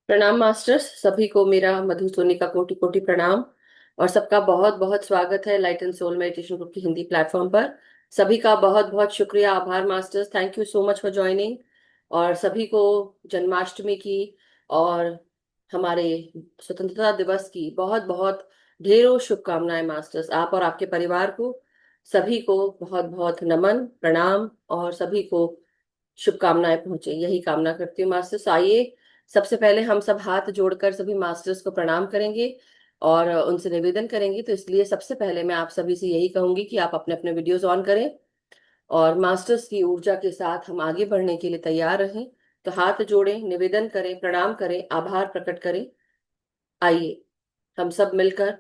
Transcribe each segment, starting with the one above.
प्रणाम मास्टर्स, सभी को मेरा मधु सोनी का कोटि कोटि प्रणाम। और सबका बहुत बहुत स्वागत है light and soul meditation group की हिंदी प्लेटफॉर्म पर। सभी का बहुत बहुत शुक्रिया, आभार masters, thank you so much for joining. और सभी को जन्माष्टमी की और हमारे स्वतंत्रता दिवस की बहुत बहुत ढेरों शुभकामनाएं मास्टर्स, आप और आपके परिवार को। सभी को बहुत बहुत नमन प्रणाम और सभी को शुभकामनाएं पहुंचे, यही कामना करती हूँ मास्टर्स। आइए, सबसे पहले हम सब हाथ जोड़कर सभी मास्टर्स को प्रणाम करेंगे और उनसे निवेदन करेंगे। तो इसलिए सबसे पहले मैं आप सभी से यही कहूंगी कि आप अपने अपने वीडियोस ऑन करें और मास्टर्स की ऊर्जा के साथ हम आगे बढ़ने के लिए तैयार रहें। तो हाथ जोड़ें, निवेदन करें, प्रणाम करें, आभार प्रकट करें। आइए हम सब मिलकर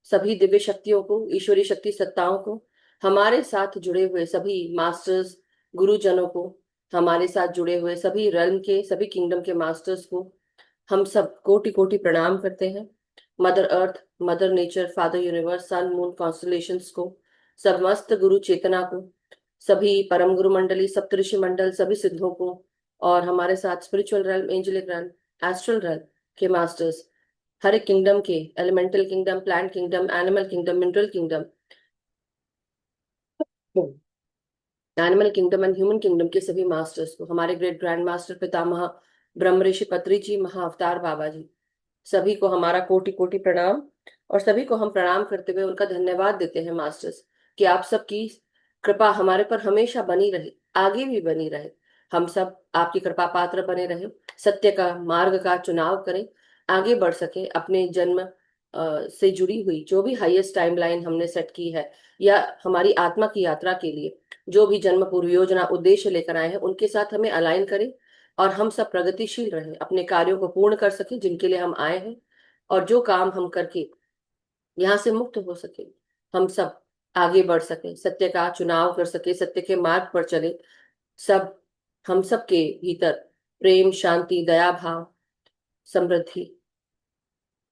सभी दिव्य शक्तियों को, ईश्वरीय शक्ति सत्ताओं को, हमारे साथ जुड़े हुए सभी मास्टर्स, गुरुजनों को, हमारे साथ जुड़े हुए सभी रन के, सभी किंगडम के मास्टर्स को हम सब कोटि कोटि प्रणाम करते हैं। Mother earth, mother nature, father universe, sun moon constellations को, समस्त गुरु चेतना को, सभी परम गुरु मंडली, सप्तऋषि मंडल, सभी सिद्धों को, और हमारे साथ spiritual realm, angelic realm, astral realm के मास्टर्स, हर एक किंगडम के, elemental kingdom, plant kingdom, animal kingdom, mineral kingdom, animal kingdom and human kingdom के सभी मास्टर्स को, हमारे ग्रेट ग्रैंड मास्टर पितामह ब्रह्म ऋषि पत्री जी, महाअवतार बाबा जी, सभी को हमारा कोटि कोटि प्रणाम। और सभी को हम प्रणाम करते हुए उनका धन्यवाद देते हैं मास्टर्स, कि आप सबकी कृपा हमारे पर हमेशा बनी रहे, आगे भी बनी रहे। हम सब आपकी कृपा पात्र बने रहे, सत्य का मार्ग का चुनाव करें, आगे बढ़ सके अपने जन्म से जुड़ी हुई जो भी हाईएस्ट टाइमलाइन हमने सेट की है, या हमारी आत्मा की यात्रा के लिए जो भी जन्म पूर्व योजना उद्देश्य लेकर आए हैं, उनके साथ हमें अलाइन करें और हम सब प्रगतिशील रहें, अपने कार्यों को पूर्ण कर सके जिनके लिए हम आए हैं। और जो काम हम करके यहाँ से मुक्त हो सके, हम सब आगे बढ़ सके, सत्य का चुनाव कर सके, सत्य के मार्ग पर चले। सब हम सब के भीतर प्रेम, शांति, दया भाव, समृद्धि,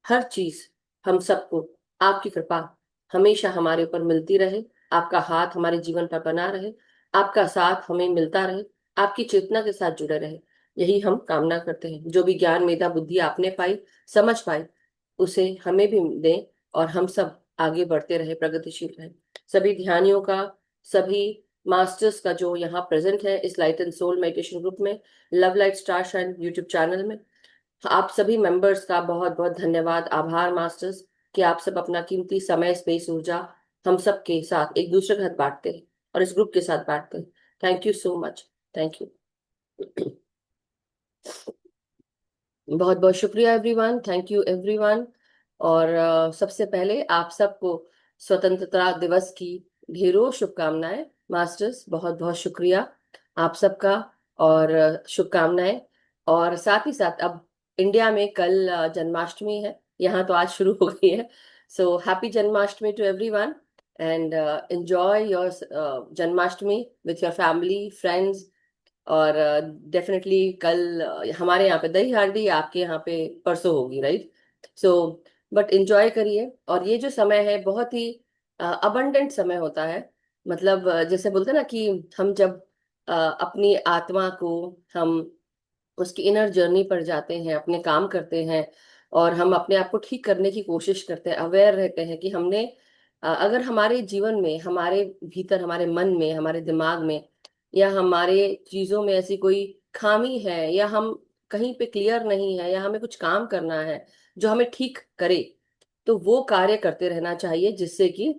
हर चीज हम सबको, आपकी कृपा हमेशा हमारे ऊपर मिलती रहे, आपका हाथ हमारे जीवन पर बना रहे, आपका साथ हमें मिलता रहे, आपकी चेतना के साथ जुड़े रहे, यही हम कामना करते हैं। जो भी ज्ञान, मेधा, बुद्धि आपने पाई, समझ पाई, उसे हमें भी दें और हम सब आगे बढ़ते रहे, प्रगतिशील रहे। सभी ध्यानियों का, सभी मास्टर्स का जो यहाँ प्रेजेंट है इस light and soul meditation group में, love light star shine YouTube channel में, आप सभी मेंबर्स का बहुत बहुत धन्यवाद, आभार मास्टर्स, कि आप सब अपना कीमती समय, स्पेस, ऊर्जा हम सब के साथ एक दूसरे के साथ बांटते हैं और इस ग्रुप के साथ बांटते हैं। Thank you so much, thank you. बहुत बहुत शुक्रिया एवरीवन, थैंक यू एवरीवन। और सबसे पहले आप सबको स्वतंत्रता दिवस की ढेरों शुभकामनाएं मास्टर्स, बहुत बहुत शुक्रिया आप सबका। और शुभकामनाएं। और साथ ही साथ अब इंडिया में कल जन्माष्टमी है, यहाँ तो आज शुरू हो गई है। So happy Janmashtami to everyone and enjoy your Janmashtami with your family friends. और डेफिनेटली कल हमारे यहाँ पे दही हांडी, आपके यहाँ पे परसों होगी, राइट? सो बट एंजॉय करिए। और ये जो समय है बहुत ही अबंडेंट समय होता है। मतलब जैसे बोलते हैं ना कि हम जब अपनी आत्मा को, हम उसकी इनर जर्नी पर जाते हैं, अपने काम करते हैं और हम अपने आप को ठीक करने की कोशिश करते हैं, अवेयर रहते हैं कि हमने अगर हमारे जीवन में, हमारे भीतर, हमारे मन में, हमारे दिमाग में या हमारे चीजों में ऐसी कोई खामी है, या हम कहीं पे क्लियर नहीं है, या हमें कुछ काम करना है जो हमें ठीक करे, तो वो कार्य करते रहना चाहिए, जिससे कि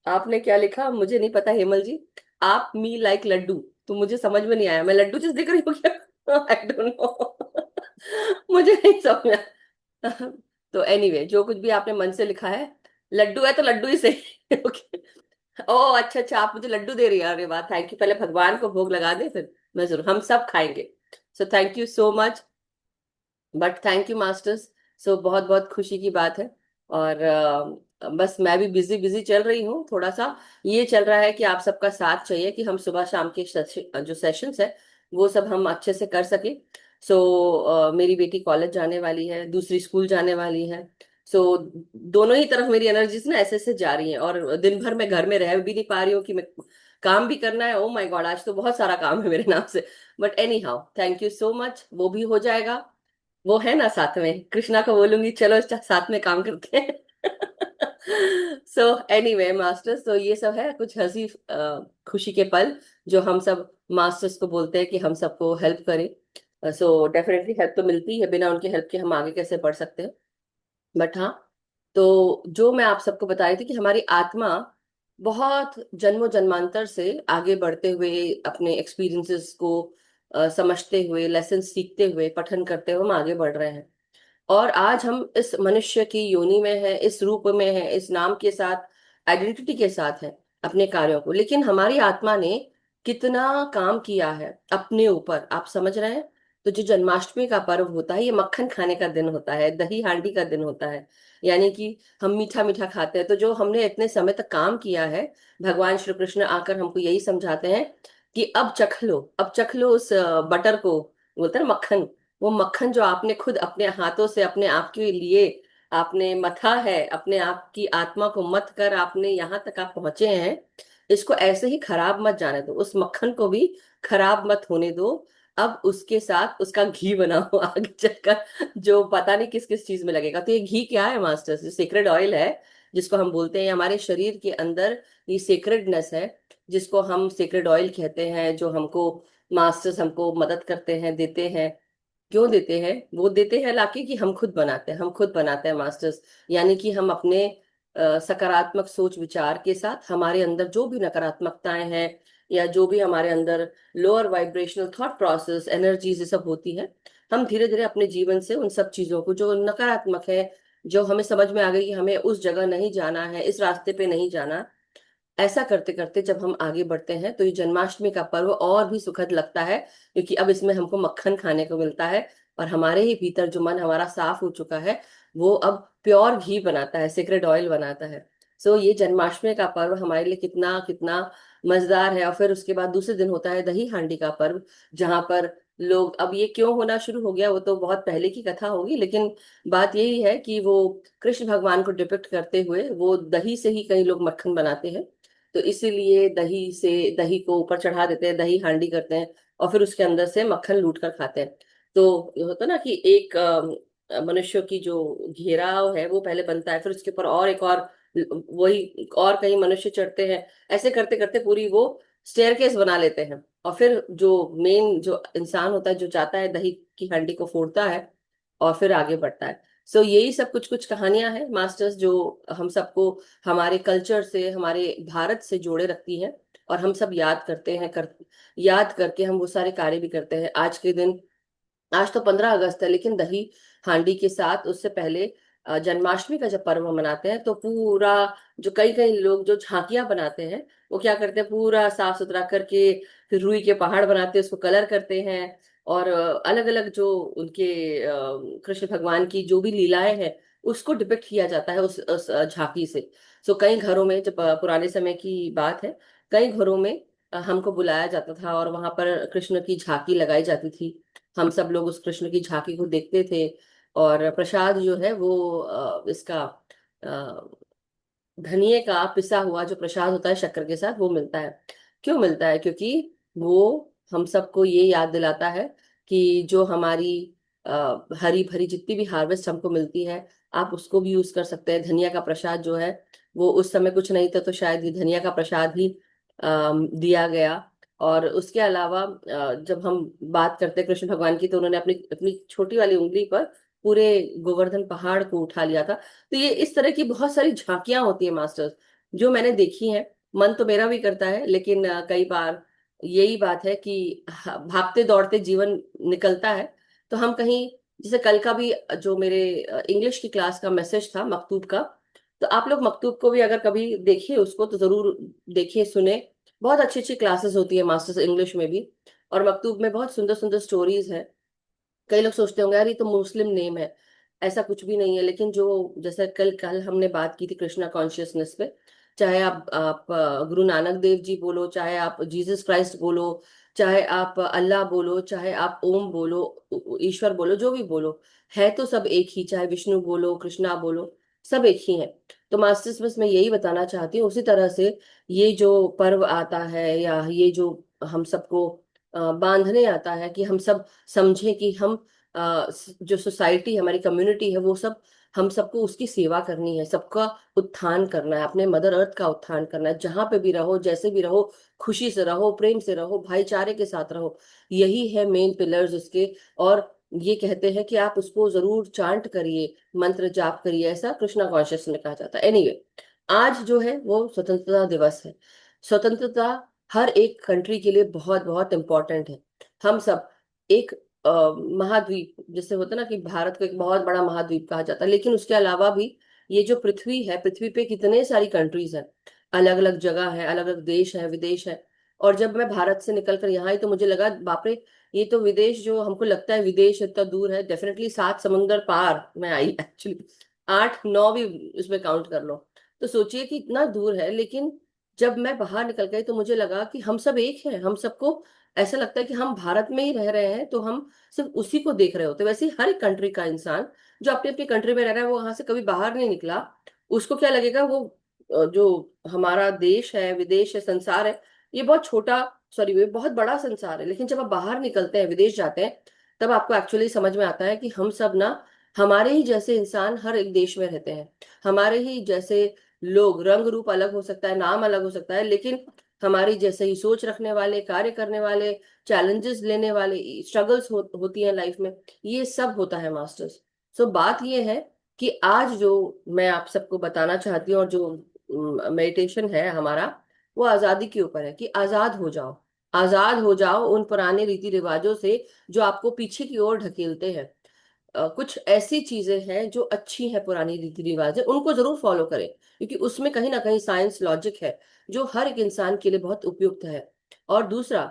आपने क्या लिखा मुझे नहीं पता हेमल जी। आप मी लाइक लड्डू, तो मुझे समझ में नहीं आया, मैं लड्डू जैसे दिख रही हूँ क्या? I don't know. मुझे नहीं समझ आया। तो एनीवे, जो कुछ भी आपने मन से लिखा है, लड्डू है तो लड्डू ही सही। ओके। ओह अच्छा अच्छा, आप मुझे लड्डू दे रही हैं, अरे वाह, थैंक यू। पहले भगवान को भोग लगा दे, फिर मैं जरूर, हम सब खाएंगे। So thank you so much, but thank you masters. So बहुत बहुत खुशी की बात है। और बस मैं भी बिजी बिजी चल रही हूँ थोड़ा सा। ये चल रहा है कि आप सबका साथ चाहिए कि हम सुबह शाम के जो सेशंस है वो सब हम अच्छे से कर सके। सो मेरी बेटी कॉलेज जाने वाली है, दूसरी स्कूल जाने वाली है। सो दोनों ही तरफ मेरी एनर्जीज ना ऐसे ऐसे जा रही हैं, और दिन भर मैं घर में रह भी नहीं पा रही हूँ कि मैं काम भी करना है। ओ माय गॉड, आज तो बहुत सारा काम है मेरे नाम से। But any how, thank you so much, वो भी हो जाएगा। वो है ना साथ में, कृष्णा को बोलूंगी चलो साथ में काम करते हैं। सो एनीवे मास्टर्स, तो ये सब है कुछ हंसी खुशी के पल जो हम सब मास्टर्स को बोलते हैं कि हम सबको हेल्प करें। सो डेफिनेटली हेल्प तो मिलती है, बिना उनके हेल्प के हम आगे कैसे बढ़ सकते हैं। बट हाँ, तो जो मैं आप सबको बता रही थी कि हमारी आत्मा बहुत जन्मों जन्मांतर से आगे बढ़ते हुए, अपने एक्सपीरियंसेस को समझते हुए, लेसन सीखते हुए, पठन करते हुए हम आगे बढ़ रहे हैं। और आज हम इस मनुष्य की योनि में है, इस रूप में है, इस नाम के साथ, आइडेंटिटी के साथ है अपने कार्यों को। लेकिन हमारी आत्मा ने कितना काम किया है अपने ऊपर, आप समझ रहे हैं। तो जो जन्माष्टमी का पर्व होता है, ये मक्खन खाने का दिन होता है, दही हांडी का दिन होता है। यानी कि हम मीठा मीठा खाते हैं। तो जो हमने इतने समय तक काम किया है, भगवान श्री कृष्ण आकर हमको यही समझाते हैं कि अब चख लो, अब चख लो उस बटर को, बोलते हैं ना मक्खन। वो मक्खन जो आपने खुद अपने हाथों से अपने आप के लिए आपने मथा है, अपने आप की आत्मा को मथ कर आपने यहाँ तक आप पहुंचे हैं, इसको ऐसे ही खराब मत जाने दो, उस मक्खन को भी खराब मत होने दो। अब उसके साथ उसका घी बनाओ आगे चलकर, जो पता नहीं किस किस चीज में लगेगा। तो ये घी क्या है मास्टर्स? ये सीक्रेट ऑयल है, जिसको हम बोलते हैं हमारे शरीर के अंदर ये सीक्रेटनेस है, जिसको हम सीक्रेट ऑयल कहते हैं, जो हमको मास्टर्स हमको मदद करते हैं, देते हैं। क्यों देते हैं? वो देते हैं लाके कि हम खुद बनाते हैं, हम खुद बनाते हैं मास्टर्स। यानी कि हम अपने सकारात्मक सोच विचार के साथ हमारे अंदर जो भी नकारात्मकताएं हैं, या जो भी हमारे अंदर lower vibrational thought process energies ये सब होती है, हम धीरे धीरे अपने जीवन से उन सब चीजों को जो नकारात्मक है, जो हमें समझ में आ गई कि हमें उस जगह नहीं जाना है, इस रास्ते पे नहीं जाना, ऐसा करते करते जब हम आगे बढ़ते हैं, तो ये जन्माष्टमी का पर्व और भी सुखद लगता है, क्योंकि अब इसमें हमको मक्खन खाने को मिलता है। और हमारे ही भीतर जो मन हमारा साफ हो चुका है, वो अब प्योर घी बनाता है, सीक्रेट ऑयल बनाता है। सो ये जन्माष्टमी का पर्व हमारे लिए कितना कितना मजेदार है। और फिर उसके बाद दूसरे दिन होता है दही हांडी का पर्व, जहां पर लोग, अब ये क्यों होना शुरू हो गया वो तो बहुत पहले की कथा होगी, लेकिन बात यही है कि वो कृष्ण भगवान को डिपिक्ट करते हुए वो दही से ही कई लोग मक्खन बनाते हैं। तो इसीलिए दही से, दही को ऊपर चढ़ा देते हैं, दही हांडी करते हैं, और फिर उसके अंदर से मक्खन लूट कर खाते हैं। तो ये होता है ना कि एक मनुष्य की जो घेराव है वो पहले बनता है, फिर उसके ऊपर और एक और वही और कई मनुष्य चढ़ते हैं। ऐसे करते करते पूरी वो स्टेयरकेस बना लेते हैं। और फिर जो मेन जो इंसान होता है, जो जाता है दही की हांडी को फोड़ता है और फिर आगे बढ़ता है। सो यही सब कुछ कुछ कहानियां हैं मास्टर्स, जो हम सबको हमारे कल्चर से, हमारे भारत से जोड़े रखती है। और हम सब याद करते हैं, याद करके हम वो सारे कार्य भी करते हैं आज के दिन। आज तो 15 अगस्त है, लेकिन दही हांडी के साथ उससे पहले जन्माष्टमी का जब पर्व मनाते हैं, तो पूरा जो कई कई लोग जो झांकियां बनाते हैं, वो क्या करते हैं, पूरा साफ सुथरा करके फिर रुई के पहाड़ बनाते हैं, उसको कलर करते हैं। और अलग अलग जो उनके कृष्ण भगवान की जो भी लीलाएं हैं, उसको डिपिक्ट किया जाता है उस झांकी से। सो कई घरों में, जब पुराने समय की बात है, कई घरों में हमको बुलाया जाता था और वहां पर कृष्ण की झांकी लगाई जाती थी। हम सब लोग उस कृष्ण की झांकी को देखते थे। और प्रसाद जो है वो इसका धनिये का पिसा हुआ जो प्रसाद होता है शक्कर के साथ, वो मिलता है। क्यों मिलता है? क्योंकि वो हम सबको ये याद दिलाता है कि जो हमारी हरी भरी जितनी भी हार्वेस्ट हमको मिलती है, आप उसको भी यूज कर सकते हैं। धनिया का प्रसाद जो है, वो उस समय कुछ नहीं था, तो शायद ये धनिया का प्रसाद ही दिया गया। और उसके अलावा जब हम बात करते हैं कृष्ण भगवान की, तो उन्होंने अपनी अपनी छोटी वाली उंगली पर पूरे गोवर्धन पहाड़ को उठा लिया था। तो ये इस तरह की बहुत सारी झांकियां होती है मास्टर्स, जो मैंने देखी हैं। मन तो मेरा भी करता है, लेकिन कई बार यही बात है कि भागते दौड़ते जीवन निकलता है। तो हम कहीं, जैसे कल का भी जो मेरे इंग्लिश की क्लास का मैसेज था मकतूब का, तो आप लोग मकतूब को भी अगर कभी देखिए, उसको तो जरूर देखिए, सुने। बहुत अच्छी अच्छी क्लासेस होती है मास्टर्स इंग्लिश में भी। और मकतूब में बहुत सुंदर सुंदर स्टोरीज है। कई लोग सोचते होंगे यार ये तो मुस्लिम नेम है, ऐसा कुछ भी नहीं है। लेकिन जो, जैसे कल कल हमने बात की थी कृष्णा कॉन्शियसनेस पे, चाहे आप गुरु नानक देव जी बोलो, चाहे आप जीसस क्राइस्ट बोलो, चाहे आप अल्लाह बोलो, चाहे आप ओम बोलो, ईश्वर बोलो, जो भी बोलो, है तो सब एक ही। चाहे विष्णु बोलो, कृष्णा बोलो, सब एक ही हैं। तो मास्टर्स बस मैं यही बताना चाहती हूँ। उसी तरह से ये जो पर्व आता है या ये जो हम सबको बांधने आता है कि हम सब समझें कि हम जो सोसाइटी हमारी कम्युनिटी है वो सब, हम सबको उसकी सेवा करनी है, सबका उत्थान करना है, अपने मदर अर्थ का उत्थान करना है। जहां पे भी रहो, जैसे भी रहो, खुशी से रहो, प्रेम से रहो, भाईचारे के साथ रहो। यही है मेन पिलर्स उसके। और ये कहते हैं कि आप उसको जरूर चांट करिए, मंत्र जाप करिए, ऐसा कृष्णा कॉन्शियस में कहा जाता है। एनीवे, आज जो है वो स्वतंत्रता दिवस है। स्वतंत्रता हर एक कंट्री के लिए बहुत बहुत इंपॉर्टेंट है। हम सब एक महाद्वीप, जैसे होता है ना कि भारत को एक बहुत बड़ा महाद्वीप कहा जाता है, लेकिन उसके अलावा भी ये जो पृथ्वी है, पृथ्वी पे कितने सारी कंट्रीज हैं, अलग अलग जगह है, अलग अलग देश है, विदेश है। और जब मैं भारत से निकल कर यहाँ आई तो मुझे लगा बाप रे, ये तो विदेश, जो हमको लगता है विदेश इतना दूर है, डेफिनेटली 7 समुंदर पार मैं आई एक्चुअली। 8 9 भी उसमें काउंट कर लो। तो सोचिए कि इतना दूर है, लेकिन जब मैं बाहर निकल गई तो मुझे लगा कि हम सब एक हैं। हम सबको ऐसा लगता है कि हम भारत में ही रह रहे हैं, तो हम सिर्फ उसी को देख रहे होते हैं। वैसे ही हर एक कंट्री का इंसान जो अपनी अपनी कंट्री में रह रहा है, वो वहां से कभी बाहर नहीं निकला, उसको क्या लगेगा, वो जो हमारा देश है, विदेश है, संसार है, ये बहुत छोटा, सॉरी ये बहुत बड़ा संसार है। लेकिन जब आप बाहर निकलते हैं, विदेश जाते हैं, तब आपको एक्चुअली समझ में आता है कि हम सब ना, हमारे ही जैसे इंसान हर एक देश में रहते हैं। हमारे ही जैसे लोग, रंग रूप अलग हो सकता है, नाम अलग हो सकता है, लेकिन हमारी जैसे ही सोच रखने वाले, कार्य करने वाले, चैलेंजेस लेने वाले, स्ट्रगल्स होती हैं लाइफ में, ये सब होता है मास्टर्स। सो बात ये है कि आज जो मैं आप सबको बताना चाहती हूँ, और जो मेडिटेशन है हमारा, वो आजादी के ऊपर है कि आजाद हो जाओ। आजाद हो जाओ उन पुराने रीति रिवाजों से जो आपको पीछे की ओर ढकेलते हैं। कुछ ऐसी चीजें हैं जो अच्छी है, पुरानी रीति रिवाज है, उनको जरूर फॉलो करें, क्योंकि उसमें कहीं ना कहीं साइंस लॉजिक है जो हर एक इंसान के लिए बहुत उपयुक्त है। और दूसरा,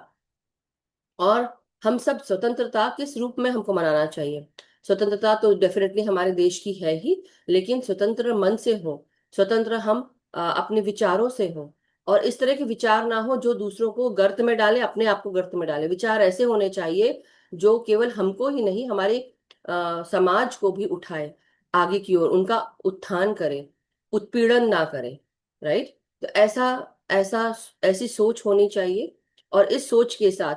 और हम सब स्वतंत्रता किस रूप में हमको मनाना चाहिए। स्वतंत्रता तो डेफिनेटली हमारे देश की है ही, लेकिन स्वतंत्र मन से हो, स्वतंत्र हम अपने विचारों से हो। और इस तरह के विचार ना हो जो दूसरों को गर्त में डाले, अपने आप को गर्त में डाले। विचार ऐसे होने चाहिए जो केवल हमको ही नहीं, हमारे समाज को भी उठाए आगे की ओर, उनका उत्थान करे, उत्पीड़न ना करे। राइट? तो ऐसा ऐसा ऐसी सोच होनी चाहिए। और इस सोच के साथ,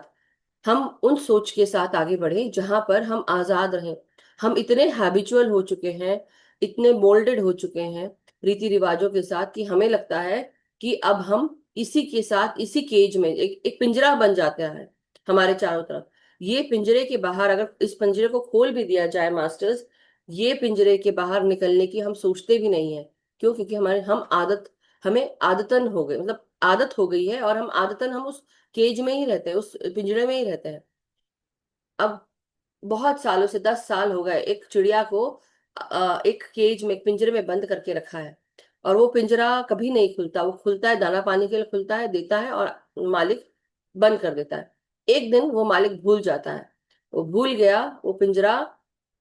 हम उन सोच के साथ आगे बढ़े जहां पर हम आजाद रहें। हम इतने हैबिचुअल हो चुके हैं, इतने मोल्डेड हो चुके हैं रीति रिवाजों के साथ, कि हमें लगता है कि अब हम इसी के साथ, इसी केज में, एक पिंजरा बन जाता है हमारे चारों तरफ। ये पिंजरे के बाहर, अगर इस पिंजरे को खोल भी दिया जाए मास्टर्स, ये पिंजरे के बाहर निकलने की हम सोचते भी नहीं है। क्यों? क्योंकि हमारे हम आदत, हमें आदतन हो गए, मतलब आदत हो गई है, और हम आदतन हम उस केज में ही रहते हैं, उस पिंजरे में ही रहते हैं। अब बहुत सालों से, 10 साल हो गए एक चिड़िया को एक केज में, एक पिंजरे में बंद करके रखा है। और वो पिंजरा कभी नहीं खुलता। वो खुलता है दाना पानी के लिए, खुलता है, देता है, और मालिक बंद कर देता है। एक दिन वो मालिक भूल जाता है, वो भूल गया, वो पिंजरा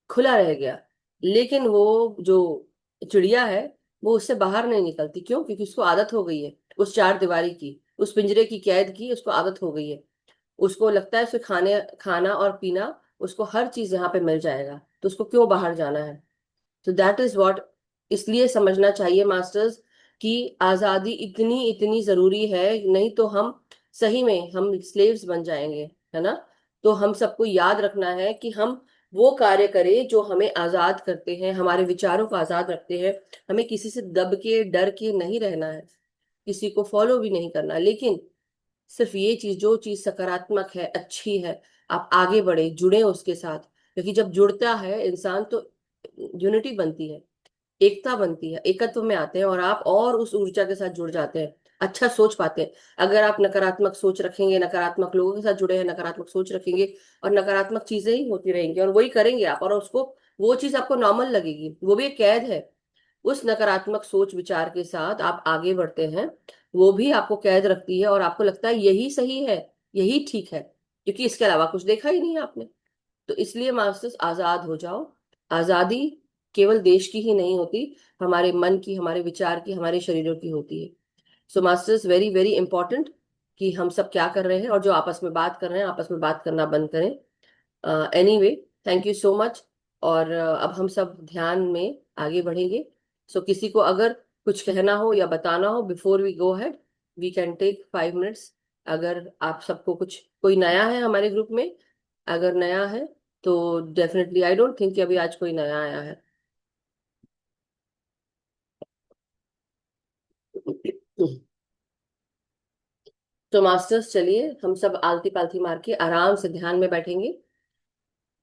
खुला रह गया। लेकिन वो जो चिड़िया है, वो उससे बाहर नहीं निकलती। क्यों? क्योंकि उसको आदत हो गई है उस चार दीवारी की, उस पिंजरे की कैद की, उसको आदत हो गई है। उसको लगता है उसे खाना और पीना, उसको हर चीज यहाँ पे मिल जाएगा, तो उसको क्यों बाहर जाना है। तो दैट इज व्हाट, इसलिए समझना चाहिए मास्टर्स कि आजादी इतनी इतनी जरूरी है, नहीं तो हम सही में हम स्लेव्स बन जाएंगे, है ना। तो हम सबको याद रखना है कि हम वो कार्य करें जो हमें आजाद करते हैं, हमारे विचारों को आजाद रखते हैं। हमें किसी से दब के, डर के नहीं रहना है, किसी को फॉलो भी नहीं करना, लेकिन सिर्फ ये चीज, जो चीज सकारात्मक है, अच्छी है, आप आगे बढ़े, जुड़े उसके साथ। क्योंकि जब जुड़ता है इंसान तो यूनिटी बनती है, एकता बनती है, एकत्व में आते हैं, और आप और उस ऊर्जा के साथ जुड़ जाते हैं, अच्छा सोच पाते हैं। अगर आप नकारात्मक सोच रखेंगे, नकारात्मक लोगों के साथ जुड़े हैं, नकारात्मक सोच रखेंगे, और नकारात्मक चीजें ही होती रहेंगी, और वही करेंगे आप, और उसको, वो चीज आपको नॉर्मल लगेगी, वो भी एक कैद है। उस नकारात्मक सोच विचार के साथ आप आगे बढ़ते हैं, वो भी आपको कैद रखती है, और आपको लगता है यही सही है, यही ठीक है, क्योंकि इसके अलावा कुछ देखा ही नहीं है आपने। तो इसलिए मास्टर्स, आजाद हो जाओ। आजादी केवल देश की ही नहीं होती, हमारे मन की, हमारे विचार की, हमारे शरीरों की होती है। सो मास्टर्स, वेरी वेरी इंपॉर्टेंट कि हम सब क्या कर रहे हैं, और जो आपस में बात कर रहे हैं, आपस में बात करना बंद करें। Anyway, thank you so much. और अब हम सब ध्यान में आगे बढ़ेंगे। सो किसी को अगर कुछ कहना हो या बताना हो before we go ahead, we can take 5 minutes. अगर आप सबको कुछ, कोई नया है हमारे ग्रुप में, अगर नया है तो डेफिनेटली, आई डोंट थिंक कि अभी आज कोई नया आया है। तो मास्टर्स, चलिए हम सब आलती पालती मार के आराम से ध्यान में बैठेंगे।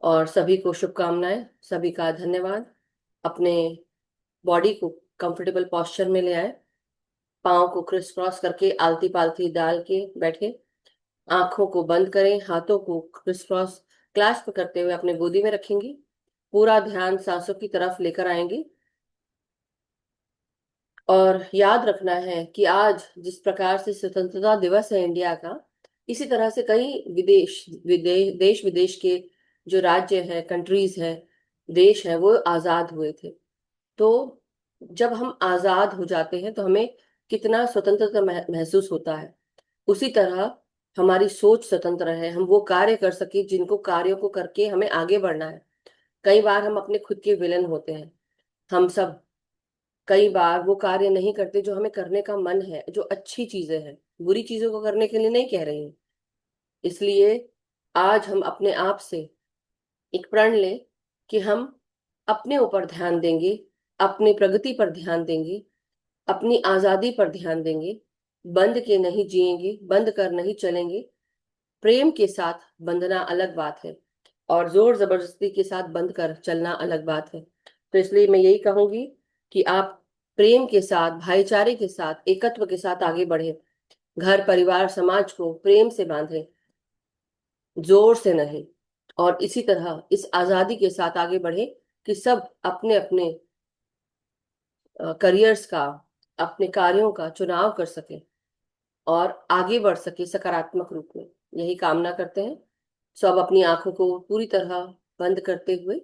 और सभी को शुभकामनाएं, सभी का धन्यवाद। अपने बॉडी को कंफर्टेबल पोस्चर में ले आए, पाँव को क्रिस क्रॉस करके आलती पालती डाल के बैठे, आंखों को बंद करें, हाथों को क्रिस क्रॉस क्लैस्प करते हुए अपने गोदी में रखेंगे। पूरा ध्यान सांसों की तरफ लेकर आएंगे। और याद रखना है कि आज जिस प्रकार से स्वतंत्रता दिवस है इंडिया का, इसी तरह से कई देश विदेश के जो राज्य है, कंट्रीज है, देश है, वो आजाद हुए थे। तो जब हम आजाद हो जाते हैं तो हमें कितना स्वतंत्रता महसूस होता है। उसी तरह हमारी सोच स्वतंत्र है, हम वो कार्य कर सके जिनको कार्यों को करके हमें आगे बढ़ना है। कई बार हम अपने खुद के विलन होते हैं। हम सब कई बार वो कार्य नहीं करते जो हमें करने का मन है, जो अच्छी चीजें हैं। बुरी चीजों को करने के लिए नहीं कह रही हूँ। इसलिए आज हम अपने आप से एक प्रण लें कि हम अपने ऊपर ध्यान देंगे, अपनी प्रगति पर ध्यान देंगे, अपनी आजादी पर ध्यान देंगे। बंद के नहीं जिएंगे, बंद कर नहीं चलेंगे। प्रेम के साथ बंधना अलग बात है, और जोर जबरदस्ती के साथ बंद कर चलना अलग बात है। तो इसलिए मैं यही कहूंगी कि आप प्रेम के साथ, भाईचारे के साथ, एकत्व के साथ आगे बढ़े। घर परिवार समाज को प्रेम से बांधे, जोर से नहीं। और इसी तरह इस आजादी के साथ आगे बढ़े कि सब अपने अपने करियर्स का, अपने कार्यों का चुनाव कर सके और आगे बढ़ सके सकारात्मक रूप में। यही कामना करते हैं। सब अपनी आंखों को पूरी तरह बंद करते हुए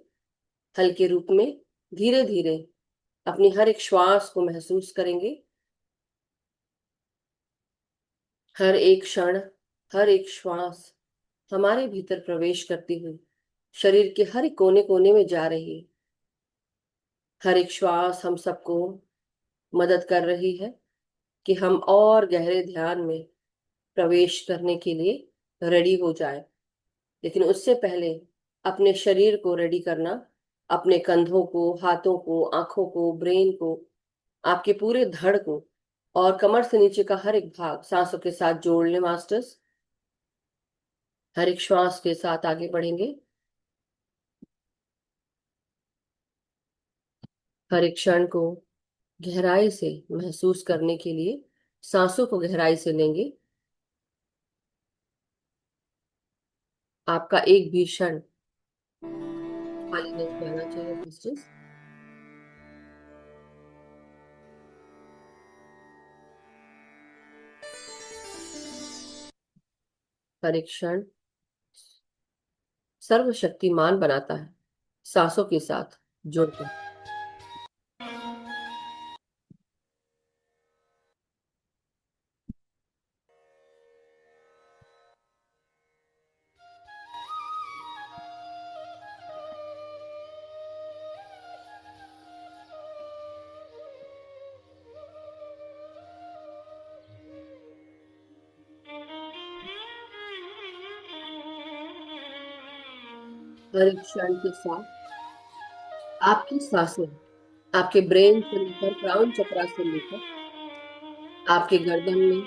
हल्के रूप में धीरे धीरे अपनी हर एक श्वास को महसूस करेंगे। हर एक क्षण, हर एक श्वास हमारे भीतर प्रवेश करती हुई शरीर के हर एक कोने कोने में जा रही है। हर एक श्वास हम सबको मदद कर रही है कि हम और गहरे ध्यान में प्रवेश करने के लिए रेडी हो जाए। लेकिन उससे पहले अपने शरीर को रेडी करना, अपने कंधों को, हाथों को, आंखों को, ब्रेन को, आपके पूरे धड़ को और कमर से नीचे का हर एक भाग सांसों के साथ जोड़ ले मास्टर्स। हर एक श्वास के साथ आगे बढ़ेंगे। हर एक क्षण को गहराई से महसूस करने के लिए सांसों को गहराई से लेंगे। आपका एक भी क्षण खाली नहीं जाना चाहिए मास्टर्स। हर एक क्षण सर्वशक्तिमान बनाता है, सांसों के साथ जुड़कर। हर एक क्षण के साथ आपकी सांसें आपके ब्रेन से लेकर क्राउन चक्रा से लेकर आपके गर्दन में,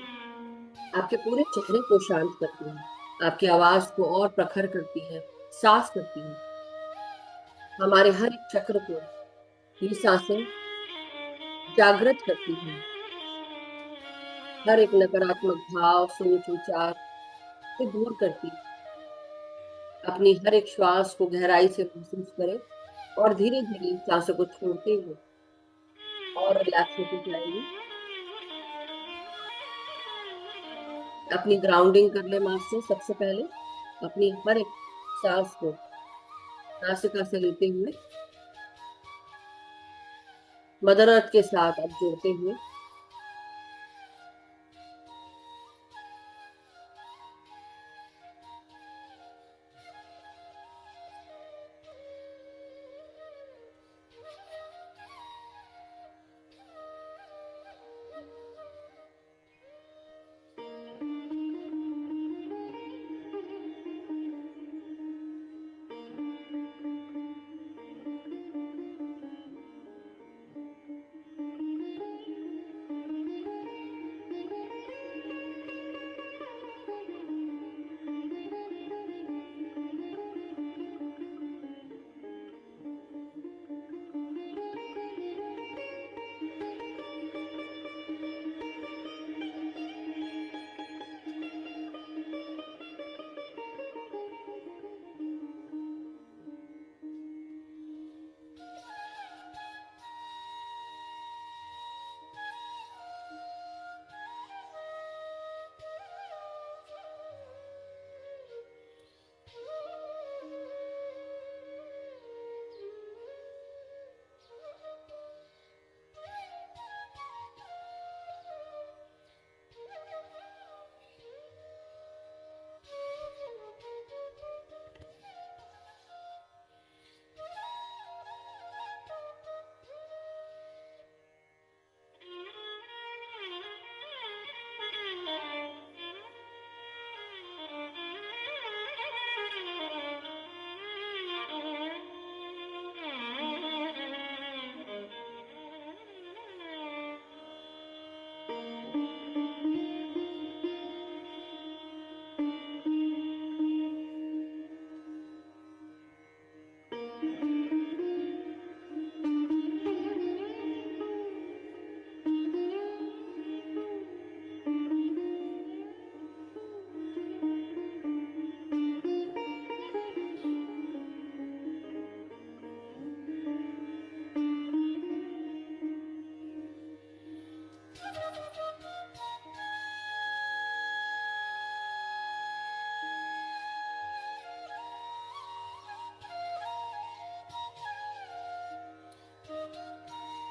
आपके पूरे चेहरे को शांत करती है, आपकी आवाज को और प्रखर करती है, साफ करती है। हमारे हर एक चक्र को ये सांसें जागृत करती हैं। हर एक नकारात्मक भाव, सोच, विचार से दूर करती है। अपनी हर एक श्वास को गहराई से महसूस करें और धीरे धीरे सांसों को छोड़ते हुए और रिलैक्स होते जाएंगे। अपनी ग्राउंडिंग कर ले मास्टर। सबसे पहले अपनी हर एक सांस को नासिका से लेते हुए मदर अर्थ के साथ अब जोड़ते हुए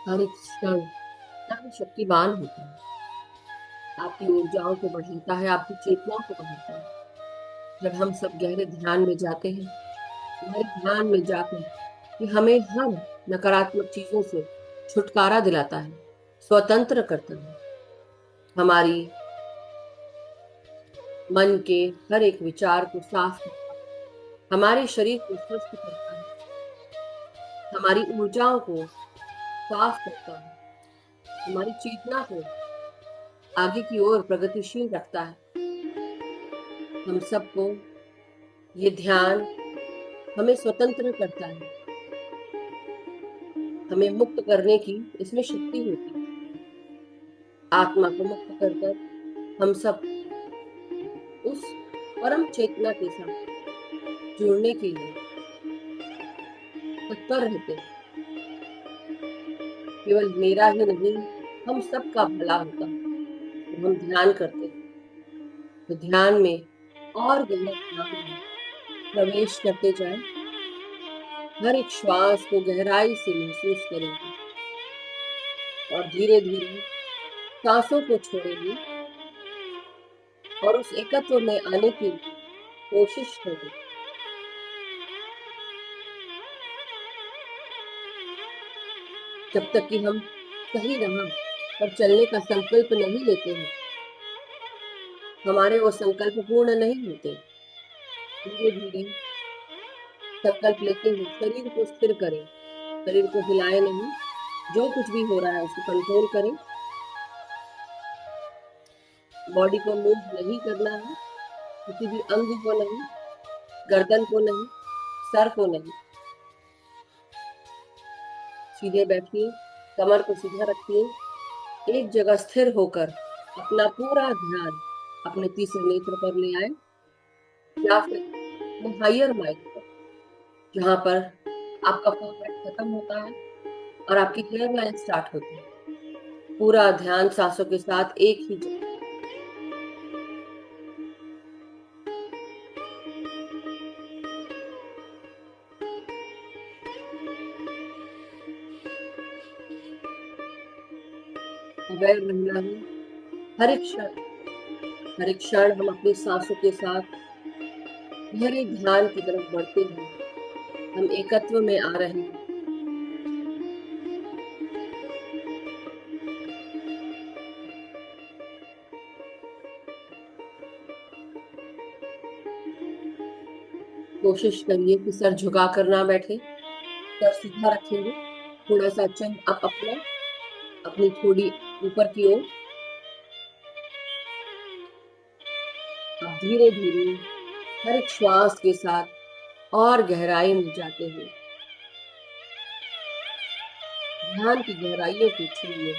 हर एक क्षण इतना ही शक्तिमान होता है, आपकी ऊर्जाओं को बढ़ाता है, आपकी चेतनाओं को बढ़ाता है। जब हम सब गहरे ध्यान में जाते हैं, गहरे ध्यान में जाकर कि हमें हर नकारात्मक चीजों से छुटकारा दिलाता है, स्वतंत्र करता है, हमारी मन के हर एक विचार को साफ करता है, हमारे शरीर को स्वस्थ करता है, हमारी ऊर्जाओं को साफ करता है, हमारी चेतना को आगे की ओर प्रगतिशील रखता है। हम सबको ये ध्यान हमें स्वतंत्र करता है, हमें मुक्त करने की इसमें शक्ति होती है। आत्मा को मुक्त कर कर हम सब उस परम चेतना के साथ जुड़ने के लिए तत्पर रहते हैं। केवल मेरा ही नहीं, हम सबका भला होता है। तो हम ध्यान करते हैं, तो ध्यान में और गहरे ध्यान में प्रवेश करते जाए, हर एक श्वास को गहराई से महसूस करेंगे और धीरे धीरे सांसों को छोड़ेंगे और उस एकत्व में आने की कोशिश करें। जब तक कि हम सही राह पर चलने का संकल्प नहीं लेते हैं, हमारे वो संकल्प पूर्ण नहीं होते। धीरे धीरे संकल्प लेते हुए शरीर को स्थिर करें, शरीर को हिलाए नहीं, जो कुछ भी हो रहा है उसको कंट्रोल करें। बॉडी को मूव नहीं करना है, किसी भी अंग को नहीं, गर्दन को नहीं, सर को नहीं। सीधे बैठिए, कमर को सीधा रखिए, एक जगह स्थिर होकर अपना पूरा ध्यान अपने तीसरे नेत्र पर ले आए या फिर हायर माइंड पर, जहां पर आपका फोrehead खत्म होता है और आपकी हेयर लाइन स्टार्ट होती है। पूरा ध्यान सांसों के साथ एक ही जगह। अवेयर रहना है हर एक क्षण, हर एक क्षण हम अपनी सांसों के साथ गहरे ध्यान की तरफ बढ़ते हैं, हम एकत्व में आ रहे हैं। कोशिश करिए कि सर झुका कर ना बैठे, सर सीधा रखेंगे, थोड़ा सा चिन अप अपना, अपनी थोड़ी ऊपर की ओर। अब धीरे धीरे हर एक श्वास के साथ और गहराई में जाते हुए ध्यान की गहराइयों को छूइए।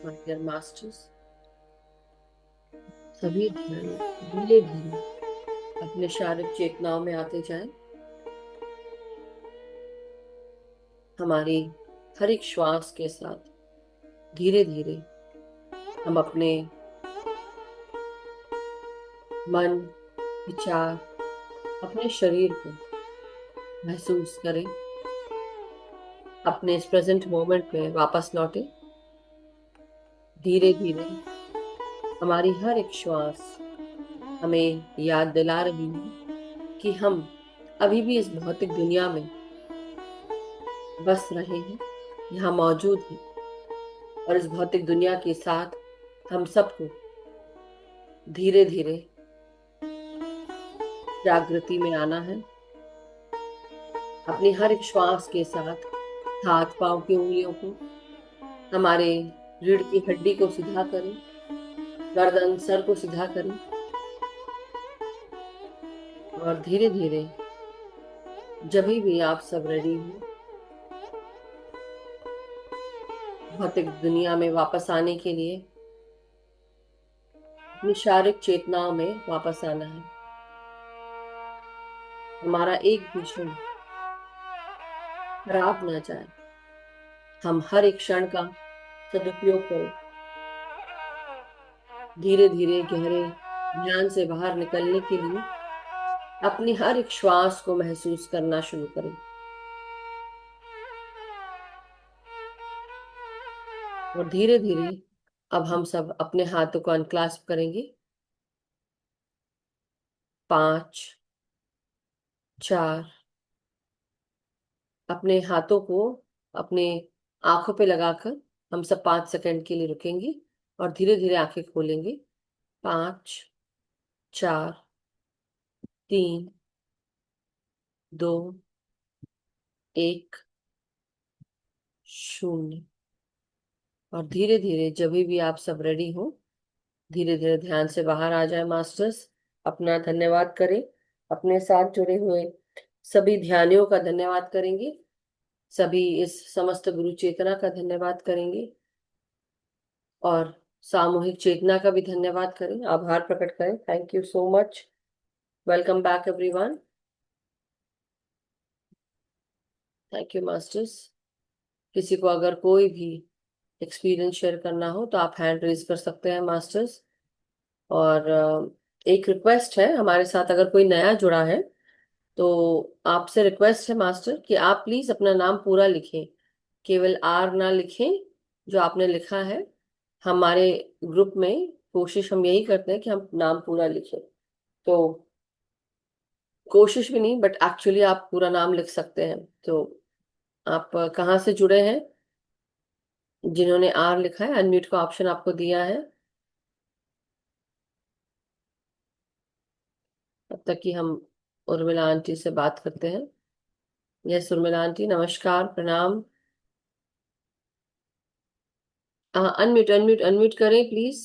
माय डियर मास्टर्स, सभी ध्यान धीरे धीरे अपने शारीरिक चेतनाओं में आते जाएं। हमारी हर एक श्वास के साथ धीरे धीरे हम अपने मन, विचार, अपने शरीर को महसूस करें। अपने इस प्रेजेंट मोमेंट में वापस लौटे। धीरे धीरे हमारी हर एक श्वास हमें याद दिला रही है कि हम अभी भी इस भौतिक दुनिया में बस रहे हैं, यहाँ मौजूद हैं। और इस भौतिक दुनिया के साथ हम सबको धीरे धीरे जागृति में आना है। अपनी हर एक श्वास के साथ हाथ पांव की उंगलियों को, हमारे रीढ़ की हड्डी को सीधा करें, गर्दन सर को सीधा करें और धीरे धीरे जब भी आप सब रेडी हो भौतिक दुनिया में वापस आने के लिए अपनी शारीरिक चेतनाओं में वापस आना है। हमारा एक भी क्षण खराब ना जाए। हम हर एक क्षण का सदुपयोग करें। धीरे धीरे गहरे ध्यान से बाहर निकलने के लिए अपनी हर एक श्वास को महसूस करना शुरू करें। और धीरे धीरे अब हम सब अपने हाथों को अनक्लास्प करेंगे। 5, 4, अपने हाथों को अपने आंखों पे लगाकर हम सब 5 सेकंड के लिए रुकेंगे और धीरे धीरे आंखें खोलेंगे। 5, 4, 3, 2, 1, 0। और धीरे धीरे जब भी आप सब रेडी हो धीरे धीरे ध्यान से बाहर आ जाए। मास्टर्स अपना धन्यवाद करें। अपने साथ जुड़े हुए सभी ध्यानियों का धन्यवाद करेंगे। सभी इस समस्त गुरु चेतना का धन्यवाद करेंगे और सामूहिक चेतना का भी धन्यवाद करें, आभार प्रकट करें। Thank you so much. Welcome back everyone. Thank you masters. किसी को अगर कोई भी एक्सपीरियंस शेयर करना हो तो आप हैंड रेज कर सकते हैं मास्टर्स। और एक रिक्वेस्ट है, हमारे साथ अगर कोई नया जुड़ा है तो आपसे रिक्वेस्ट है मास्टर कि आप प्लीज अपना नाम पूरा लिखें, केवल आर ना लिखें जो आपने लिखा है। हमारे ग्रुप में कोशिश हम यही करते हैं कि हम नाम पूरा लिखें, तो कोशिश भी नहीं बट एक्चुअली आप पूरा नाम लिख सकते हैं। तो आप कहाँ से जुड़े हैं? जिन्होंने आर लिखा है अनम्यूट का ऑप्शन आपको दिया है। तब तक कि हम उर्मिला आंटी से बात करते हैं। यस उर्मिला आंटी, नमस्कार, प्रणाम। अनम्यूट अनम्यूट अनम्यूट करें प्लीज।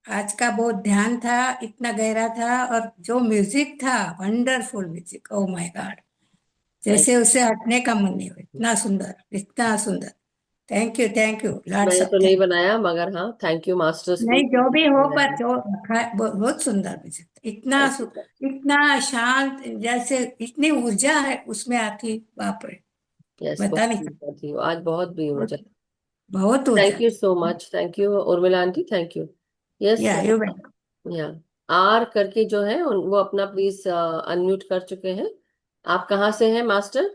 आज का बहुत ध्यान था, इतना गहरा था, और जो म्यूजिक था, wonderful music, oh my God. Thank जैसे उसे हटने का मन नहीं हुआ, इतना सुंदर, इतना सुंदर। थैंक यू लॉट्स मैंने ऑफ तो नहीं थैंक। बनाया मगर हाँ, थैंक यू मास्टर्स को। नहीं, जो भी हो, पर जो रखा है बहुत सुंदर म्यूजिक, थैंक यू। इतना शांत, जैसे इतनी ऊर्जा है उसमें आती, बाप रे, यस, बता नहीं सकता। बहुत थी आज, बहुत भी मुझे। बहुत ऊर्जा थैंक यू थी। So much, thank you Urmila aunty, thank you. Yes. या यू वेलकम। या आर करके जो है वो अपना प्लीज अनम्यूट कर चुके हैं। आप कहाँ से हैं मास्टर?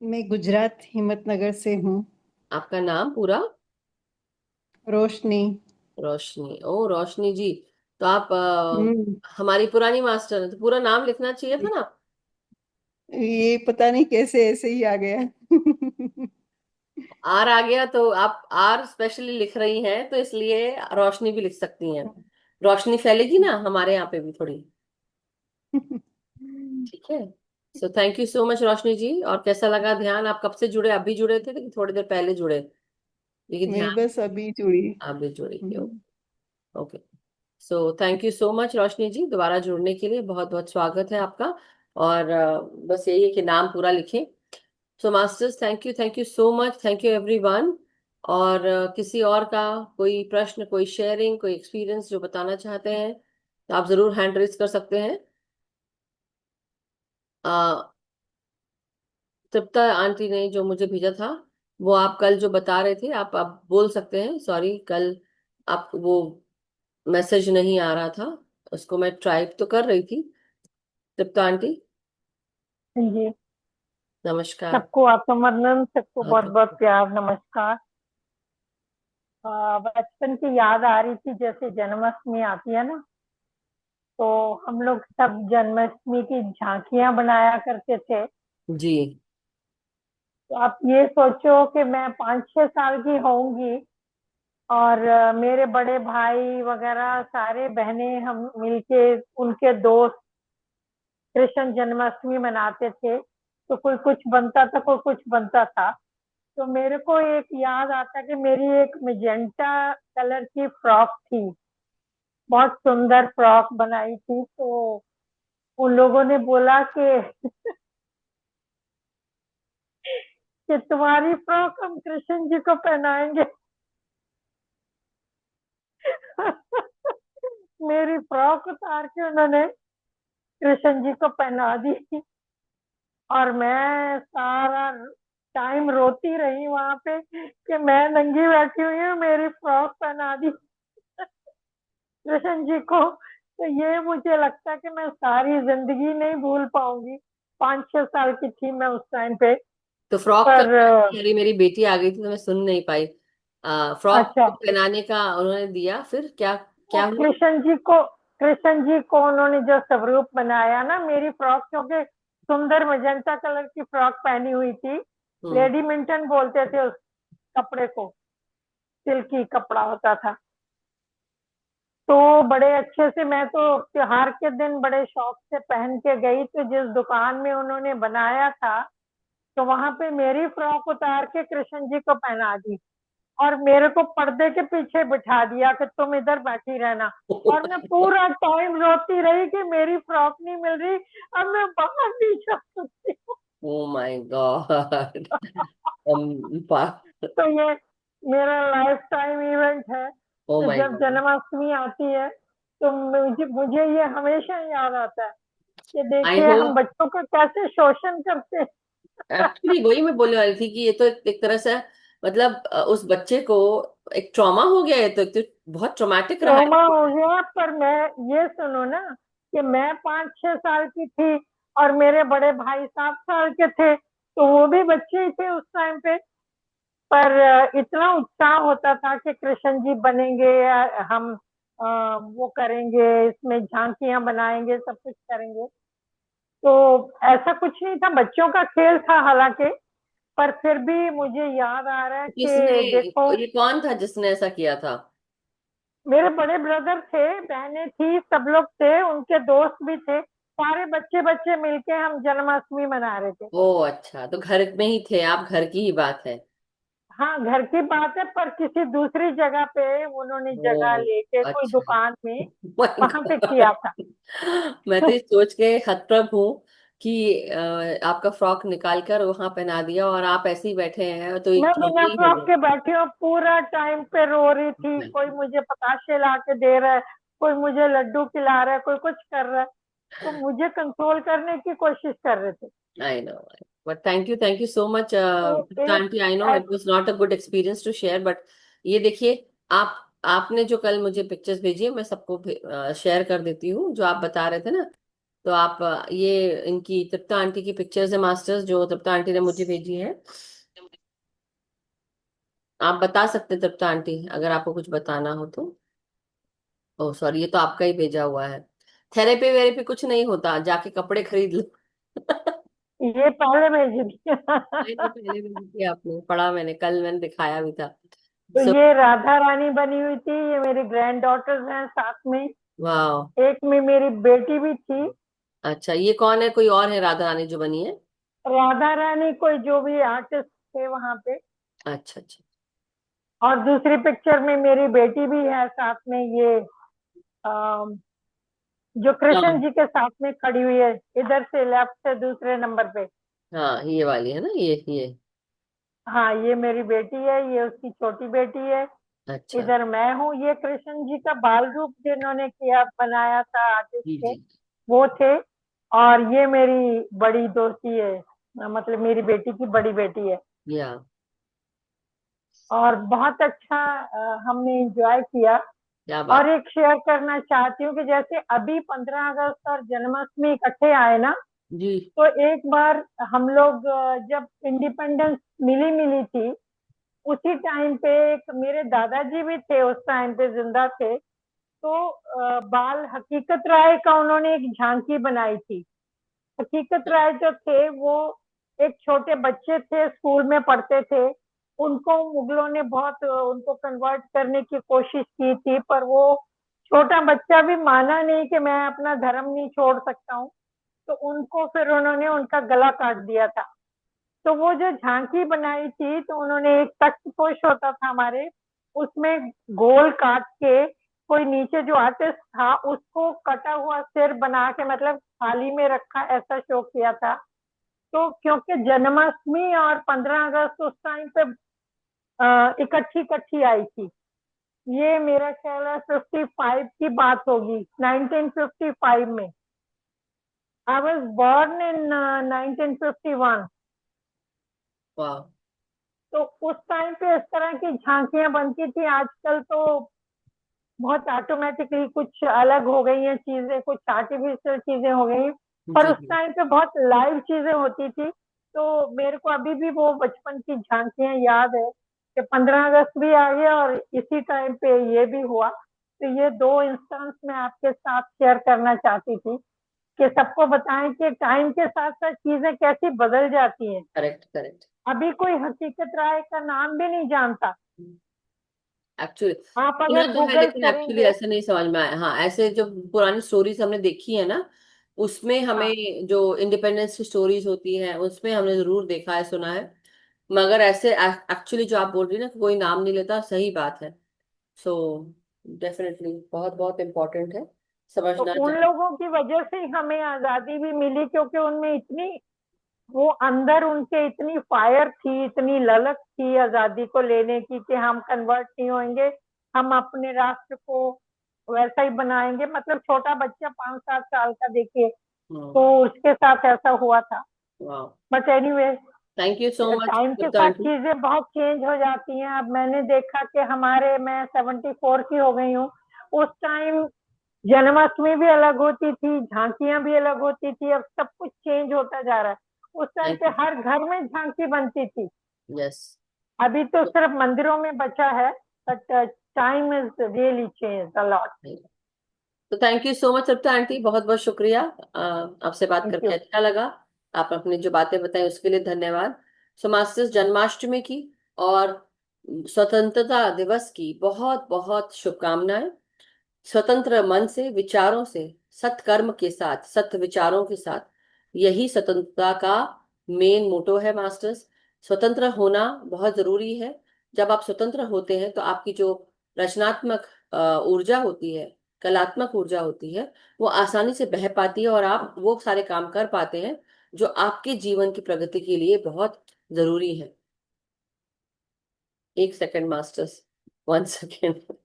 मैं गुजरात हिम्मतनगर से हूँ। आपका नाम पूरा? रोशनी। रोशनी। ओ रोशनी जी, तो आप हम्म। हमारी पुरानी मास्टर हैं, तो पूरा नाम लिखना चाहिए था ना। ये पता नहीं कैसे ऐसे ही आ गया। आर आ गया तो आप आर स्पेशली लिख रही हैं तो इसलिए रोशनी भी लिख सकती हैं। रोशनी फैलेगी ना हमारे यहाँ पे भी थोड़ी। ठीक है। So thank you so much Roshni ji. और कैसा लगा ध्यान? आप कब से जुड़े? अभी जुड़े थे कि थोड़ी देर पहले जुड़े? क्योंकि मैं ध्यान बस अभी जुड़ी। आप भी जुड़ी। Hmm. Okay. So thank you so much Roshni ji, दोबारा जुड़ने के लिए बहुत बहुत स्वागत है आपका। और बस यही है कि नाम पूरा लिखें। सो masters, thank you so much, thank you everyone. और किसी और का कोई प्रश्न, कोई शेयरिंग, कोई एक्सपीरियंस जो बताना चाहते हैं तो आप जरूर हैंड रेज कर सकते हैं। तृप्ता आंटी ने जो मुझे भेजा था वो आप कल जो बता रहे थे, आप बोल सकते हैं। सॉरी, कल आप वो मैसेज नहीं आ रहा था, उसको मैं टाइप तो कर रही थी। तृप्ता आंटी, जी, नमस्कार। सबको आत्मवंदन, सबको बहुत बहुत बहुत प्यार नमस्कार। बचपन की याद आ रही थी, जैसे जन्माष्टमी आती है ना, तो हम लोग सब जन्माष्टमी की झांकियां बनाया करते थे। जी। तो आप ये सोचो कि मैं 5-6 साल की होंगी, और मेरे बड़े भाई वगैरह सारे बहनें हम मिलके, उनके दोस्त कृष्ण जन्माष्टमी मनाते थे। तो कोई कुछ बनता था, कोई कुछ बनता था। तो मेरे को एक याद आता कि मेरी एक मेजेंटा कलर की फ्रॉक थी, बहुत सुंदर फ्रॉक बनाई थी। तो उन लोगों ने बोला कि तुम्हारी फ्रॉक हम कृष्ण जी को पहनाएंगे। मेरी फ्रॉक उतार के उन्होंने कृष्ण जी को पहना दी, और मैं सारा टाइम रोती रही वहां पे कि मैं नंगी बैठी हुई हूँ, मेरी फ्रॉक पहना दी कृष्ण जी को। तो ये मुझे लगता है कि मैं सारी जिंदगी नहीं भूल पाऊंगी। 5-6 साल की थी मैं उस टाइम पे। तो फ्रॉक का, पर मेरी बेटी आ गई थी तो मैं सुन नहीं पाई। फ्रॉक अच्छा, पहनाने का उन्होंने दिया, फिर क्या वो क्या हुआ? कृष्ण जी को उन्होंने जो स्वरूप बनाया ना, मेरी फ्रॉक, क्योंकि सुंदर मजेंटा कलर की फ्रॉक पहनी हुई थी। हम्म। लेडी मिंटन बोलते थे उस कपड़े को, सिल्की कपड़ा होता था। तो बड़े अच्छे से मैं तो त्योहार के दिन बड़े शौक से पहन के गई, तो जिस दुकान में उन्होंने बनाया था, तो वहां पे मेरी फ्रॉक उतार के कृष्ण जी को पहना दी, और मेरे को पर्दे के पीछे बिठा दिया कि तुम इधर बैठी रहना। और मैं पूरा टाइम रोती रही कि मेरी फ्रॉक नहीं मिल रही, अब मैं बाहर नहीं जा सकती हूँ। Oh my God. तो ये मेरा लाइफ टाइम इवेंट है। ओ तो माय जब गॉड। जन्माष्टमी आती है, तो मुझे मुझे ये हमेशा याद आता है कि आई देखिए हम होप, बच्चों का कैसे शोषण करते हैं। एक्चुअली वही मैं बोलने वाली थी कि ये तो एक तरह से, मतलब उस बच्चे को एक ट्रॉमा हो गया। ये तो बहुत ट्रॉमेटिक रहा ट्रोमा है। हो गया। पर मैं, ये सुनो ना, कि मैं 5-6 साल की थी, और मेरे बड़े भाई 7 साल के थे, तो वो भी बच्चे ही थे उस टाइम पे। पर इतना उत्साह होता था कि कृष्ण जी बनेंगे, या हम वो करेंगे, इसमें झांकियां बनाएंगे, सब कुछ करेंगे। तो ऐसा कुछ नहीं था, बच्चों का खेल था हालांकि। पर फिर भी मुझे याद आ रहा है किसने, कि देखो, ये कौन था जिसने ऐसा किया था? मेरे बड़े ब्रदर थे, बहनें थी, सब लोग थे, उनके दोस्त भी थे, सारे बच्चे बच्चे मिलके हम जन्माष्टमी मना रहे थे। ओ अच्छा, तो घर में ही थे आप, घर की ही बात है। हाँ, घर की बात है, पर किसी दूसरी जगह पे उन्होंने जगह ओ लेके कोई अच्छा। दुकान में My वहां पे किया था। God। मैं तो ये सोच के हतप्रभ हूँ कि आपका फ्रॉक निकाल कर वहां पहना दिया और आप ऐसे ही बैठे हैं, तो मैं एक बिना ट्रॉमा ही हो फ्रॉक गया। के बैठी हूँ, पूरा टाइम पे रो रही थी। कोई मुझे पताशे ला के दे रहा है, कोई मुझे लड्डू खिला रहा है, कोई कुछ कर रहा है। तो मुझे कंट्रोल करने की कोशिश कर रहे थे। I know, but thank you so much तो एक aunty. I know it was not a good experience to share, but ये देखिए, आप आपने जो कल मुझे पिक्चर्स भेजी है, मैं सबको शेयर कर देती हूँ जो आप बता रहे थे ना। तो आप ये इनकी तृप्ता आंटी की पिक्चर्स है मास्टर्स, जो तृप्ता आंटी ने मुझे भेजी है। आप बता सकते हैं तृप्ता आंटी, अगर आपको कुछ बताना हो तो। ओह सॉरी, ये तो आपका ही भेजा हुआ है। थेरेपी वेरेपी कुछ नहीं होता, जाके कपड़े खरीद लो। ये पहले भेज नहीं नहीं, दिया। पहले भेजी थी आपने, पढ़ा मैंने, कल मैंने दिखाया भी था। तो सो ये राधा रानी बनी हुई थी, ये मेरी ग्रैंड डॉटर्स हैं साथ में। वाह। एक में मेरी बेटी भी थी। अच्छा, ये कौन है? कोई और है राधा रानी जो बनी है? राधा रानी कोई जो भी आर्टिस्ट थे वहां पे। अच्छा अच्छा। और दूसरी पिक्चर में मेरी बेटी भी है साथ में, ये अम, जो कृष्ण हाँ। जी के साथ में खड़ी हुई है, इधर से लेफ्ट से दूसरे नंबर पे। हाँ, ये वाली है ना, ये। हाँ, ये मेरी बेटी है, ये उसकी छोटी बेटी है। अच्छा। इधर मैं हूँ, ये कृष्ण जी का बाल रूप जिन्होंने किया बनाया था आर्टिस्ट जी थे, जी। वो थे। और ये मेरी बड़ी दोस्ती है, मतलब मेरी बेटी की बड़ी बेटी है। या। और बहुत अच्छा हमने एंजॉय किया। क्या बात। और एक शेयर करना चाहती हूँ कि जैसे अभी 15 अगस्त और जन्माष्टमी इकट्ठे आए ना, जी तो एक बार हम लोग जब इंडिपेंडेंस मिली मिली थी, उसी टाइम पे एक मेरे दादाजी भी थे, उस टाइम पे जिंदा थे। तो बाल हकीकत राय का उन्होंने एक झांकी बनाई थी। हकीकत राय जो थे वो एक छोटे बच्चे थे, स्कूल में पढ़ते थे। उनको मुगलों ने बहुत उनको कन्वर्ट करने की कोशिश की थी, पर वो छोटा बच्चा भी माना नहीं कि मैं अपना धर्म नहीं छोड़ सकता हूँ। तो उनको फिर उन्होंने उनका गला काट दिया था। तो वो जो झांकी बनाई थी, तो उन्होंने एक तख्त पोश होता था हमारे, उसमें गोल काट के कोई नीचे जो आर्टिस्ट था उसको कटा हुआ सिर बना के, मतलब थाली में रखा, ऐसा शो किया था। तो क्योंकि जन्माष्टमी और 15 अगस्त उस टाइम पे इकट्ठी इकट्ठी आई थी। ये मेरा ख्याल है 55 की बात होगी, 1955 में। I was born in 1951। वाह। तो उस टाइम पे इस तरह की झांकियां बनती थी। आजकल तो बहुत ऑटोमेटिकली कुछ अलग हो गई हैं चीजें, कुछ आर्टिफिशियल चीजें हो गई हैं। पर जी उस जी। टाइम पे बहुत लाइव चीजें होती थी। तो मेरे को अभी भी वो बचपन की झांकियां याद है कि 15 अगस्त भी आ गया और इसी टाइम पे ये भी हुआ। तो ये दो इंस्टेंस मैं आपके साथ शेयर करना चाहती थी कि सबको बताएं कि टाइम के साथ साथ चीजें कैसी बदल जाती हैं। Correct correct. अभी कोई हकीकत राय का नाम भी नहीं जानता। एक्चुअली आप सुना अगर तो है, गूगल लेकिन एक्चुअली करेंगे। ऐसे नहीं समझ में आया। हाँ, ऐसे जो पुरानी स्टोरीज हमने देखी है ना, उसमें हाँ, हमें जो इंडिपेंडेंस की स्टोरीज होती है उसमें हमने जरूर देखा है, सुना है। मगर ऐसे एक्चुअली जो आप बोल रही है ना कि कोई नाम नहीं लेता, सही बात है। सो डेफिनेटली बहुत बहुत इम्पोर्टेंट है तो समझना उन चाहिए। लोगों की वजह से ही हमें आजादी भी मिली, क्योंकि उनमें इतनी, वो अंदर उनके इतनी फायर थी, इतनी ललक थी आजादी को लेने की कि हम कन्वर्ट नहीं होंगे, हम अपने राष्ट्र को वैसा ही बनाएंगे। मतलब छोटा बच्चा 5-7 साल का, देखिए, तो उसके साथ ऐसा हुआ था। वाह। But anyway, thank you so much time के गुप्ता साथ आंटी। चीजें बहुत चेंज हो जाती हैं। अब मैंने देखा कि हमारे, मैं 74 की हो गई हूँ, उस टाइम जन्माष्टमी भी अलग होती थी, झांकियां भी अलग होती थी। अब सब कुछ चेंज होता जा रहा है। उस टाइम थैंक पे यू। हर घर में झांकी बनती थी। यस। अभी तो सिर्फ मंदिरों में बचा है। But time is really change a lot. तो thank you so much Gupta aunty, बहुत बहुत शुक्रिया। आपसे बात थैंक करके यू। अच्छा लगा। आप अपनी जो बातें बताई उसके लिए धन्यवाद। सो मास्टर्स, जन्माष्टमी की और स्वतंत्रता दिवस की बहुत बहुत शुभकामनाएं। स्वतंत्र मन से, विचारों से, सत्कर्म के साथ, सत्य विचारों के साथ, यही स्वतंत्रता का मेन मोटो है मास्टर्स। स्वतंत्र होना बहुत जरूरी है। जब आप स्वतंत्र होते हैं तो आपकी जो रचनात्मक ऊर्जा होती है, कलात्मक ऊर्जा होती है, वो आसानी से बह पाती है और आप वो सारे काम कर पाते हैं जो आपके जीवन की प्रगति के लिए बहुत जरूरी है। एक second masters, 1 second.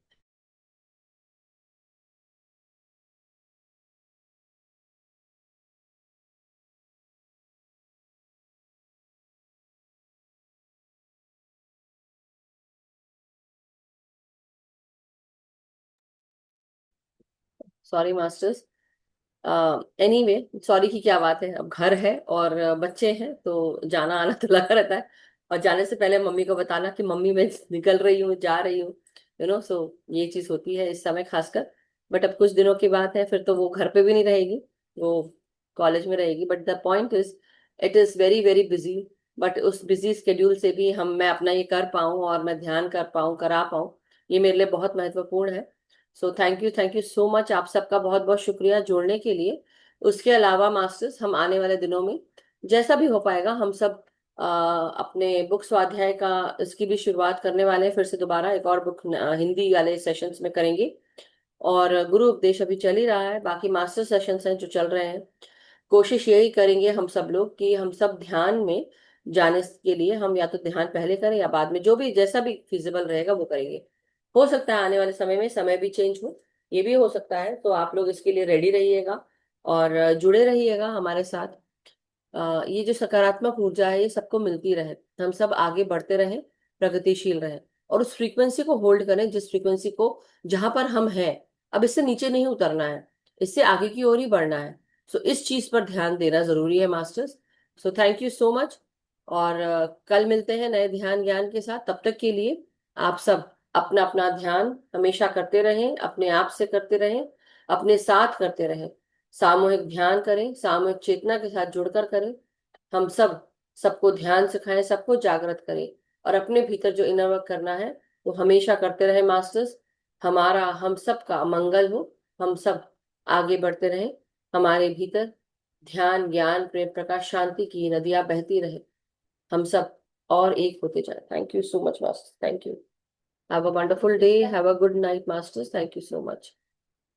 Sorry masters. Anyway, sorry की क्या बात है, अब घर है और बच्चे हैं तो जाना आना तो लगा रहता है। और जाने से पहले मम्मी को बताना कि मम्मी मैं निकल रही हूँ, जा रही हूँ, सो ये चीज होती है इस समय खासकर। बट अब कुछ दिनों की बात है, फिर तो वो घर पे भी नहीं रहेगी, वो कॉलेज में रहेगी। But the point is, it is very very busy. But उस बिजी स्केड्यूल से भी मैं अपना ये कर पाऊँ और मैं ध्यान कर पाऊँ, करा पाऊँ, ये मेरे लिए बहुत महत्वपूर्ण है। So thank you so much, आप सबका बहुत बहुत शुक्रिया जुड़ने के लिए। उसके अलावा मास्टर्स, हम आने वाले दिनों में जैसा भी हो पाएगा हम सब अपने बुक स्वाध्याय का, इसकी भी शुरुआत करने वाले हैं। फिर से दोबारा एक और बुक हिंदी वाले सेशंस में करेंगे। और गुरु उपदेश अभी चल ही रहा है, बाकी मास्टर सेशंस हैं जो चल रहे हैं। कोशिश यही करेंगे हम सब लोग कि हम सब ध्यान में जाने के लिए हम या तो ध्यान पहले करें या बाद में, जो भी जैसा भी फिजिबल रहेगा वो करेंगे। हो सकता है आने वाले समय में समय भी चेंज हो, ये भी हो सकता है। तो आप लोग इसके लिए रेडी रहिएगा और जुड़े रहिएगा हमारे साथ। ये जो सकारात्मक ऊर्जा है ये सबको मिलती रहे, हम सब आगे बढ़ते रहें, प्रगतिशील रहें और उस फ्रीक्वेंसी को होल्ड करें जिस फ्रीक्वेंसी को, जहां पर हम हैं। अब इससे नीचे नहीं उतरना है, इससे आगे की ओर ही बढ़ना है। सो इस चीज पर ध्यान देना जरूरी है masters. So thank you so much. और कल मिलते हैं नए ध्यान ज्ञान के साथ। तब तक के लिए आप सब अपना अपना ध्यान हमेशा करते रहें, अपने आप से करते रहें, अपने साथ करते रहें। सामूहिक ध्यान करें, सामूहिक चेतना के साथ जुड़कर करें। हम सब सबको ध्यान सिखाएं, सबको जागृत करें और अपने भीतर जो इनर वर्क करना है वो हमेशा करते रहे मास्टर्स। हमारा हम सब का मंगल हो, हम सब आगे बढ़ते रहें। हमारे भीतर ध्यान ज्ञान प्रेम प्रकाश शांति की नदियां बहती रहे, हम सब और एक होते जाए। Thank you so much masters, thank you. Have a wonderful day, have a good night masters, thank you so much.